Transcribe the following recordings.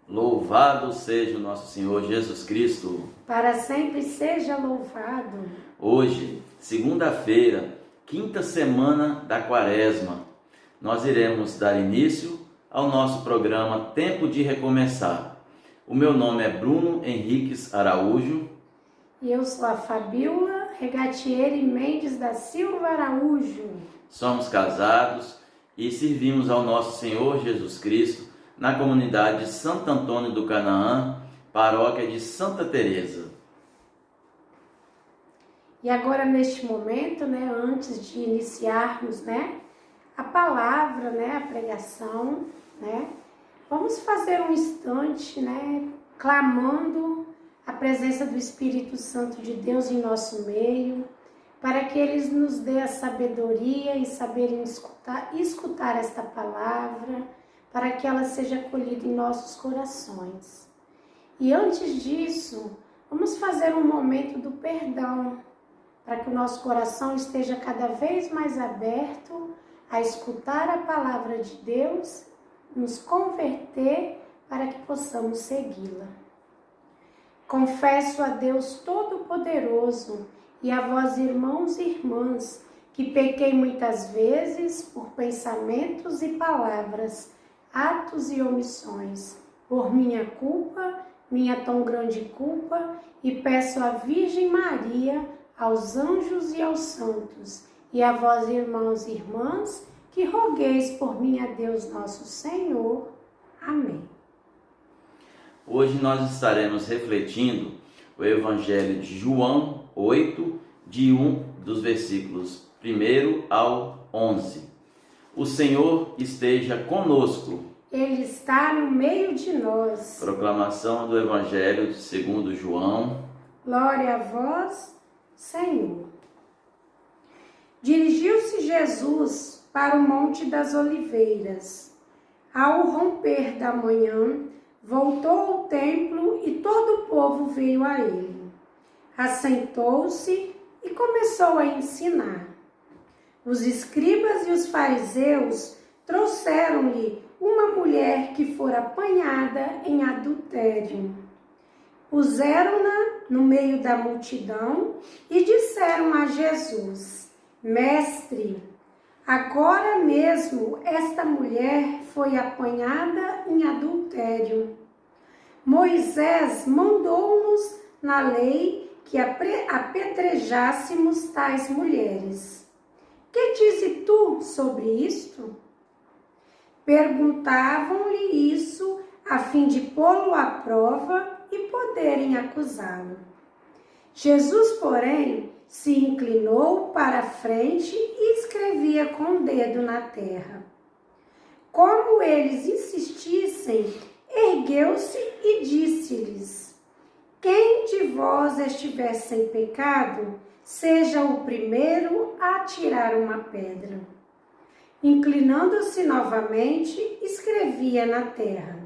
Louvado seja o nosso Senhor Jesus Cristo. Para sempre seja louvado. Hoje, segunda-feira, quinta semana da Quaresma, nós iremos dar início ao nosso programa Tempo de Recomeçar. O meu nome é Bruno Henriques Araújo. E eu sou a Fabíola Regatieri Mendes da Silva Araújo. Somos casados e servimos ao nosso Senhor Jesus Cristo na comunidade Santo Antônio do Canaã, paróquia de Santa Teresa. E agora, neste momento, antes de iniciarmos, a palavra, a pregação, vamos fazer um instante, clamando a presença do Espírito Santo de Deus em nosso meio, para que Ele nos dê a sabedoria e saberem escutar esta palavra, para que ela seja acolhida em nossos corações. E antes disso, vamos fazer um momento do perdão, para que o nosso coração esteja cada vez mais aberto a escutar a palavra de Deus, nos converter para que possamos segui-la. Confesso a Deus Todo-Poderoso e a vós, irmãos e irmãs, que pequei muitas vezes por pensamentos e palavras, atos e omissões, por minha culpa, minha tão grande culpa, e peço à Virgem Maria, aos anjos e aos santos, e a vós, irmãos e irmãs, que rogueis por mim a Deus nosso Senhor. Amém. Hoje nós estaremos refletindo o Evangelho de João 8, dos versículos 1 ao 11. O Senhor esteja conosco. Ele está no meio de nós. Proclamação do Evangelho segundo João. Glória a vós, Senhor. Dirigiu-se Jesus para o Monte das Oliveiras. Ao romper da manhã, voltou ao templo e todo o povo veio a ele. Assentou-se e começou a ensinar. Os escribas e os fariseus trouxeram-lhe uma mulher que fora apanhada em adultério. Puseram-na no meio da multidão e disseram a Jesus: Mestre, agora mesmo esta mulher foi apanhada em adultério. Moisés mandou-nos na lei que apedrejássemos tais mulheres. Que dizes tu sobre isto? Perguntavam-lhe isso a fim de pô-lo à prova e poderem acusá-lo. Jesus, porém, se inclinou para a frente e escrevia com o dedo na terra. Como eles insistissem, ergueu-se e disse-lhes: Quem de vós estiver sem pecado, seja o primeiro a atirar uma pedra. Inclinando-se novamente, escrevia na terra.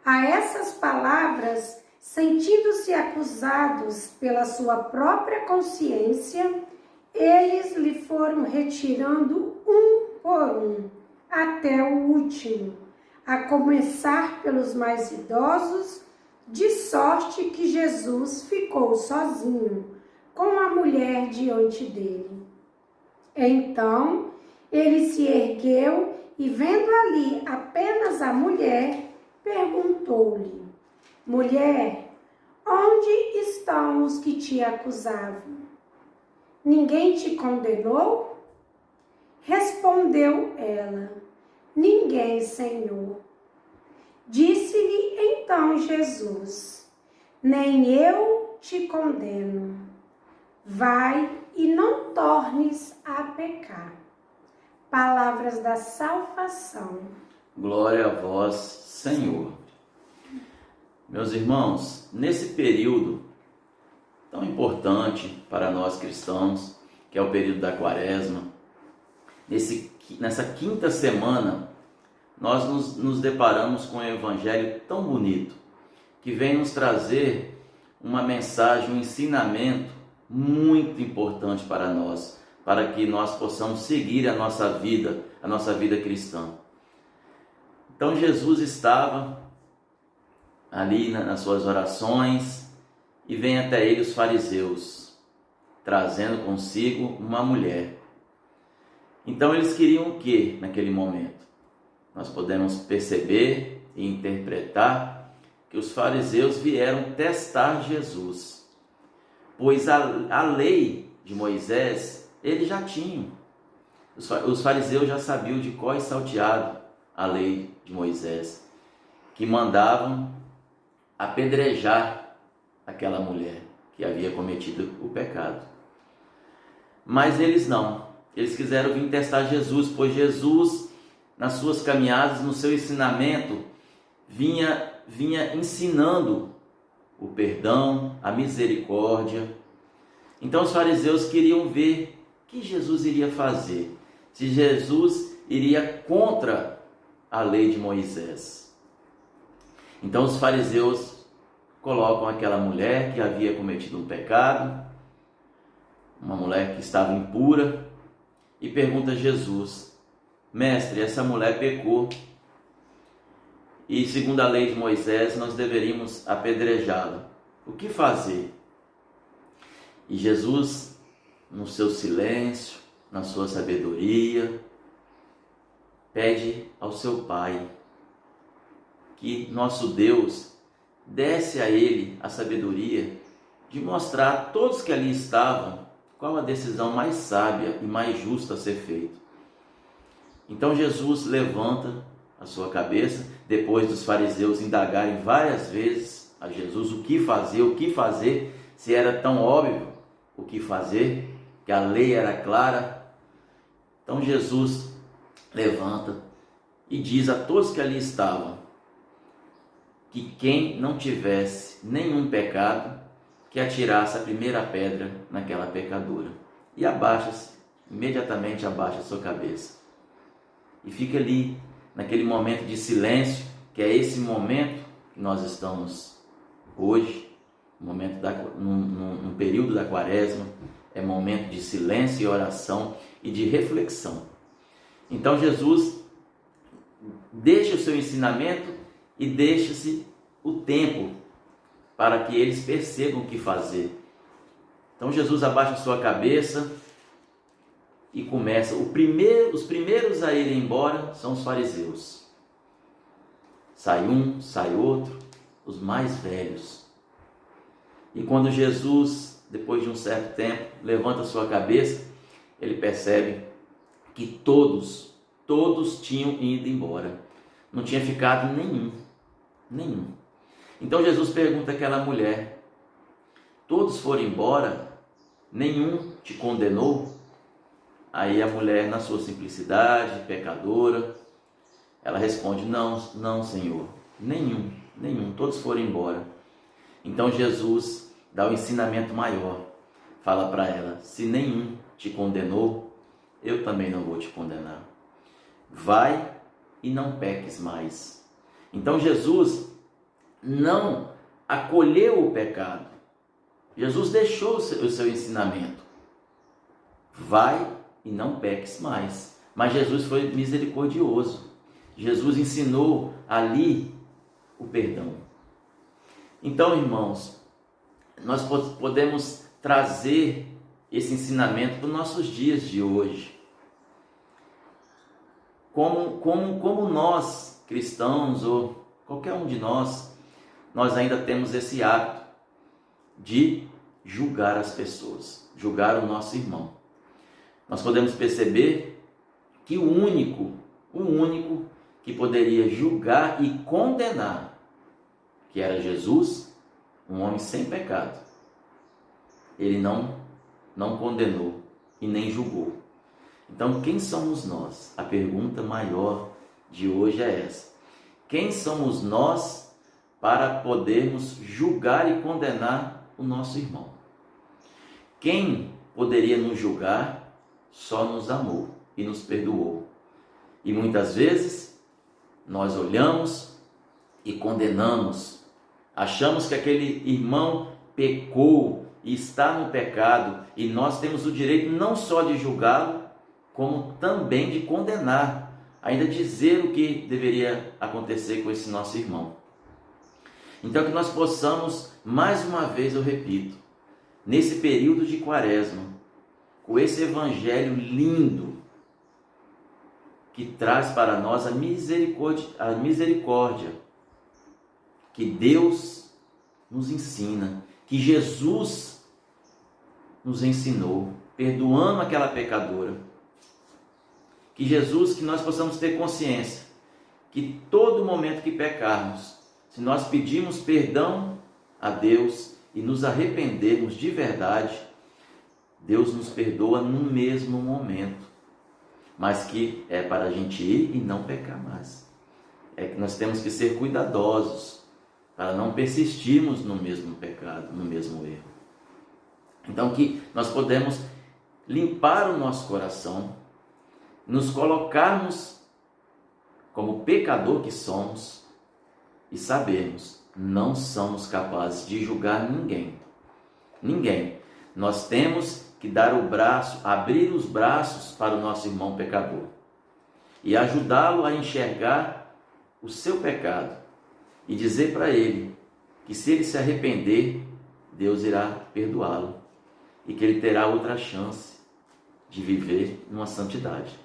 A essas palavras, sentindo-se acusados pela sua própria consciência, eles lhe foram retirando um por um, até o último, a começar pelos mais idosos, de sorte que Jesus ficou sozinho, com a mulher diante dele. Então, ele se ergueu e, vendo ali apenas a mulher, perguntou-lhe: Mulher, onde estão os que te acusavam? Ninguém te condenou? Respondeu ela: Ninguém, Senhor. Disse-lhe então Jesus: Nem eu te condeno. Vai e não tornes a pecar. Palavras da salvação. Glória a vós, Senhor. Meus irmãos, nesse período tão importante para nós cristãos, que é o período da Quaresma, nessa quinta semana, nós nos deparamos com um evangelho tão bonito, que vem nos trazer uma mensagem, um ensinamento muito importante para nós, para que nós possamos seguir a nossa vida cristã. Então Jesus estava ali nas suas orações, e vem até ele os fariseus, trazendo consigo uma mulher. Então eles queriam o que naquele momento? Nós podemos perceber e interpretar que os fariseus vieram testar Jesus, pois a lei de Moisés eles já tinham. Os fariseus já sabiam de cor e salteado a lei de Moisés, que mandavam apedrejar aquela mulher que havia cometido o pecado. Mas eles não. Eles quiseram vir testar Jesus, pois Jesus, nas suas caminhadas, no seu ensinamento, vinha ensinando o perdão, a misericórdia. Então os fariseus queriam ver o que Jesus iria fazer, se Jesus iria contra a lei de Moisés. Então os fariseus colocam aquela mulher que havia cometido um pecado, uma mulher que estava impura, e pergunta a Jesus: mestre, essa mulher pecou, e segundo a lei de Moisés nós deveríamos apedrejá-la. O que fazer? E Jesus, no seu silêncio, na sua sabedoria, pede ao seu Pai que nosso Deus desse a ele a sabedoria de mostrar a todos que ali estavam qual a decisão mais sábia e mais justa a ser feita. Então Jesus levanta a sua cabeça, depois dos fariseus indagarem várias vezes a Jesus o que fazer, se era tão óbvio o que fazer, que a lei era clara. Então Jesus levanta e diz a todos que ali estavam que quem não tivesse nenhum pecado, que atirasse a primeira pedra naquela pecadora. E imediatamente abaixa a sua cabeça. E fica ali, naquele momento de silêncio, que é esse momento que nós estamos hoje, num período da quaresma, é momento de silêncio e oração e de reflexão. Então Jesus deixa o seu ensinamento e deixa-se o tempo para que eles percebam o que fazer. Então Jesus abaixa a sua cabeça e começa. Os primeiros a irem embora são os fariseus. Sai um, sai outro, os mais velhos. E quando Jesus, depois de um certo tempo, levanta a sua cabeça, ele percebe que todos tinham ido embora. Não tinha ficado nenhum. Então Jesus pergunta àquela mulher: todos foram embora? Nenhum te condenou? Aí a mulher, na sua simplicidade, pecadora, ela responde: não, Senhor, nenhum, todos foram embora. Então Jesus dá o ensinamento maior, fala para ela: se nenhum te condenou, eu também não vou te condenar. Vai e não peques mais. Então Jesus não acolheu o pecado. Jesus deixou o seu ensinamento. Vai e não peques mais. Mas Jesus foi misericordioso. Jesus ensinou ali o perdão. Então, irmãos, nós podemos trazer esse ensinamento para os nossos dias de hoje. Como nós, cristãos, ou qualquer um de nós ainda temos esse hábito de julgar as pessoas, julgar o nosso irmão. Nós podemos perceber que o único que poderia julgar e condenar, que era Jesus, um homem sem pecado, ele não condenou e nem julgou. Então, quem somos nós? A pergunta maior de hoje é essa: quem somos nós para podermos julgar e condenar o nosso irmão? Quem poderia nos julgar só nos amou e nos perdoou. E muitas vezes nós olhamos e condenamos, achamos que aquele irmão pecou e está no pecado, e nós temos o direito não só de julgá-lo, como também de condenar, ainda dizer o que deveria acontecer com esse nosso irmão. Então que nós possamos, mais uma vez eu repito, nesse período de quaresma, com esse evangelho lindo, que traz para nós a misericórdia que Deus nos ensina, que Jesus nos ensinou, perdoando aquela pecadora. Que Jesus, que nós possamos ter consciência, que todo momento que pecarmos, se nós pedirmos perdão a Deus e nos arrependermos de verdade, Deus nos perdoa no mesmo momento, mas que é para a gente ir e não pecar mais. É que nós temos que ser cuidadosos para não persistirmos no mesmo pecado, no mesmo erro. Então que nós podemos limpar o nosso coração, nos colocarmos como pecador que somos e sabermos, não somos capazes de julgar ninguém. Ninguém. Nós temos que dar o braço, abrir os braços para o nosso irmão pecador e ajudá-lo a enxergar o seu pecado e dizer para ele que se ele se arrepender, Deus irá perdoá-lo e que ele terá outra chance de viver numa santidade.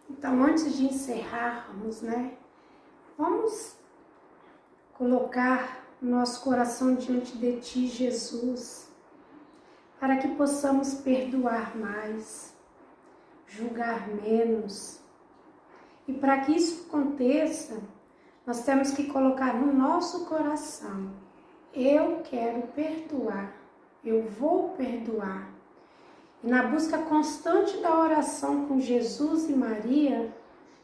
Então, antes de encerrarmos, vamos colocar nosso coração diante de Ti, Jesus, para que possamos perdoar mais, julgar menos. E para que isso aconteça, nós temos que colocar no nosso coração: eu quero perdoar, eu vou perdoar. E na busca constante da oração com Jesus e Maria,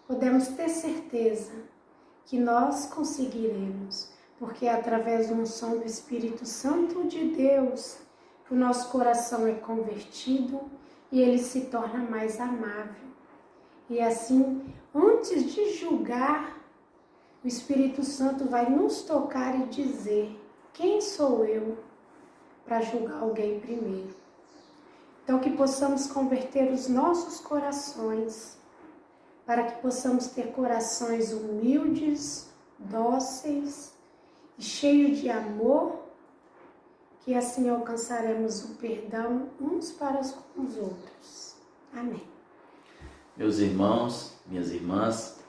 podemos ter certeza que nós conseguiremos, porque é através da unção do Espírito Santo de Deus que o nosso coração é convertido e ele se torna mais amável. E assim, antes de julgar, o Espírito Santo vai nos tocar e dizer: quem sou eu para julgar alguém primeiro? Então, que possamos converter os nossos corações, para que possamos ter corações humildes, dóceis e cheios de amor, que assim alcançaremos o perdão uns para com os outros. Amém. Meus irmãos, minhas irmãs,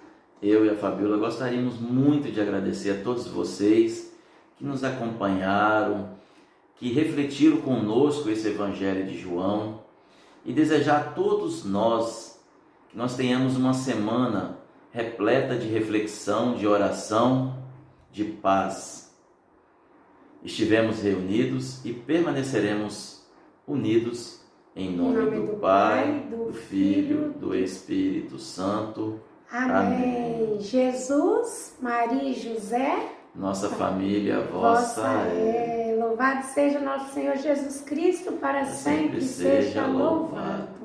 eu e a Fabiola gostaríamos muito de agradecer a todos vocês que nos acompanharam, que refletiram conosco esse Evangelho de João, e desejar a todos nós que nós tenhamos uma semana repleta de reflexão, de oração, de paz. Estivemos reunidos e permaneceremos unidos em nome do Pai, do Filho, do Espírito Santo. Amém. Jesus, Maria e José, nossa família, vossa é. Louvado seja nosso Senhor Jesus Cristo, para sempre seja louvado.